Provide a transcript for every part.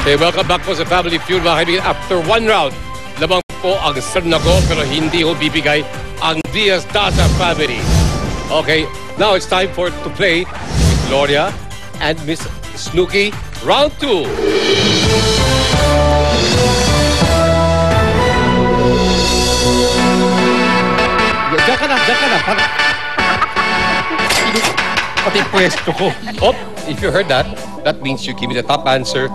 Okay, welcome back po sa Family Feud, mga kaibigan. After one round, lamang po ang Sernago, pero hindi ho bibigay ang Diaz-Daza family. Okay, now it's time to play with Gloria and Miss Snooki. Round 2. Diyan ka na. Pati pwesto ko. Oh, if you heard that, that means you give me the top answer.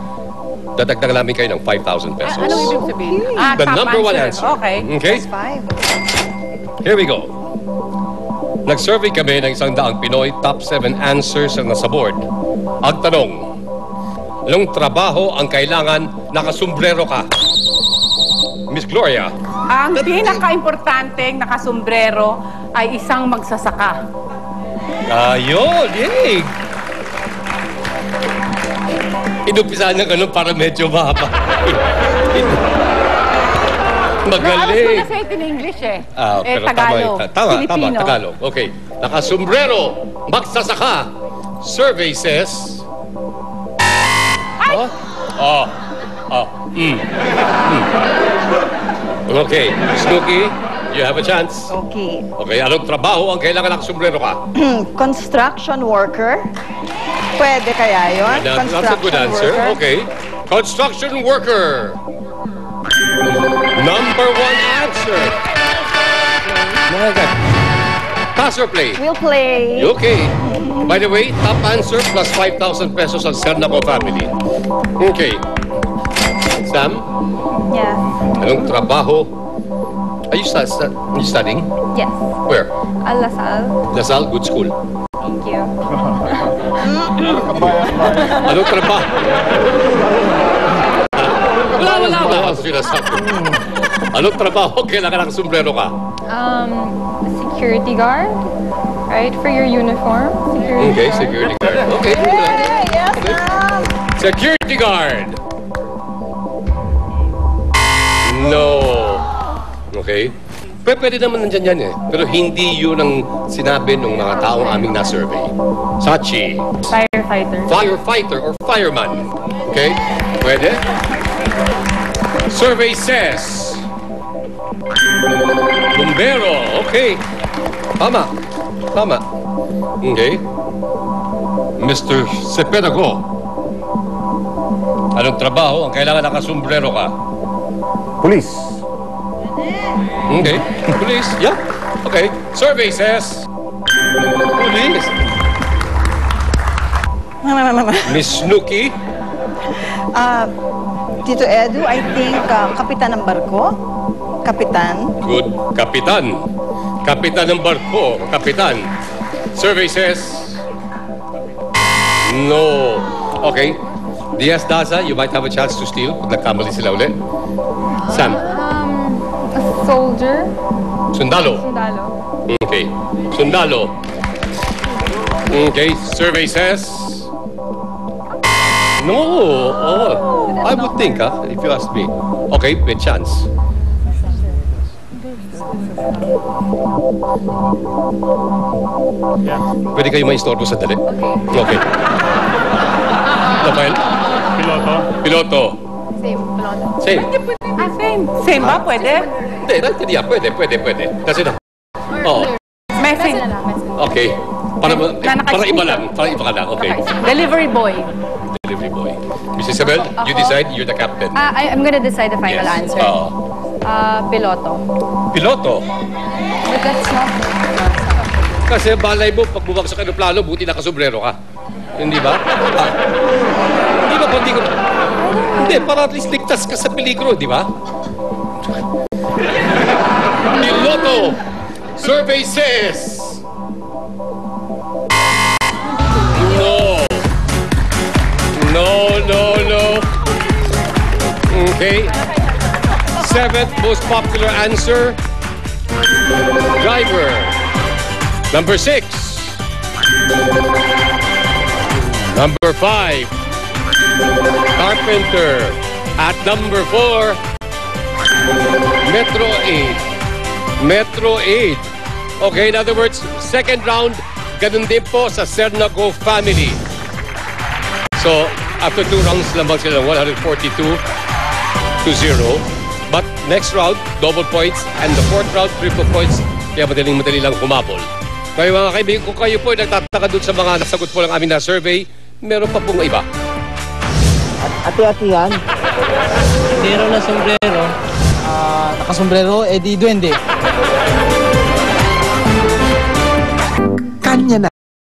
Dadagdagan namin kayo ng 5,000 pesos. Anong ibig sabihin? The number one answer. Okay. Okay? Here we go. Nag-survey kami ng 100 Pinoy, top 7 answers ang nasa board. Ang tanong, anong trabaho ang kailangan nakasumbrero ka? Miss Gloria. Ang pinaka-importanteng nakasumbrero ay isang magsasaka. Ayun, yay! Inumpisahan niya ganun para medyo mahaba. Magaling. I was gonna say it in English Pero Tagalog. Tama, Tagalog. Okay. Nakasumbrero, magsasaka. Survey says... Ay! Okay. Snooki, you have a chance. Okay. Okay, anong trabaho ang kailangan nakasumbrero ka? Construction worker. Pwede kaya yun? That's a good answer. Worker. Okay. Construction worker. Number one answer. Pass or play? We'll play. Okay. By the way, top answer plus 5,000 pesos ang Sernago family. Okay. Sam? Yes. Anong trabaho? Are you studying? Yes. Where? Al-Lasal. Lasal, good school. Thank you. Anong trabaho? Wala ako sinasabi. Anong trabaho kailangan ng sombrero ka? Security guard, right? For your uniform. Okay, security guard. Okay. Yes, ma'am. Security guard. No. Okay. Pwede naman nandyan yan Pero hindi yun ang sinabi ng mga taong aming na-survey. Sachi. Firefighter. Firefighter or fireman. Okay? Pwede? Survey says... Bombero. Okay. Tama. Okay. Mr. Sepedago. Anong trabaho ang kailangan nakasumbrero ka? Police. Okay. Police. Yeah. Okay. Survey says... Police. Miss Snooki. Tito Edu, I think kapitan ng barko. Kapitan. Good. Kapitan. Kapitan ng barko. Kapitan. Survey says... No. Okay. Diaz-Daza, you might have a chance to steal pag nagkamali sila ulit. Sam. A soldier. Sundalo. Sundalo. Okay. Sundalo. Okay. Survey says... No. Oh. I would think, if you ask me. Okay, may chance. Pwede kayo maistorbo sa dali? Okay. Rafael? Piloto. Same. Piloto. Same. Same. Same ba? Pwede? Hindi, pwede. Kasi na. Oh. Message. Okay. Para iba lang. Para iba ka lang. Okay. Delivery boy. Delivery boy. Mrs. Isabel, you decide. You're the captain. I'm gonna decide the final Yes. answer. Piloto. Piloto. But that's not... Kasi balay mo, pag bumagsak ka ng plano, buti nakasombrero ka. Hindi ba? Hindi ba? Hindi, para at least ligtas ka sa peligro, di ba? Piloto! Survey says... No. Okay. 7th most popular answer. Driver. Number 6. Number 5. Carpenter. At number 4. Metro 8. Metro 8. Okay, in other words, second round, ganun din po sa Sernago family. So, After 2 rounds lamang sila ng 142-0. But next round, double points. And the fourth round, triple points. Kaya madaling-madali lang humabol. Kaya mga kaibigan, kung kayo po ay nagtataka doon sa mga nasagot po ng aming na survey, meron pa pong iba. Ate-ate yan. Sombrero na sombrero. Nakasombrero, edi duwende.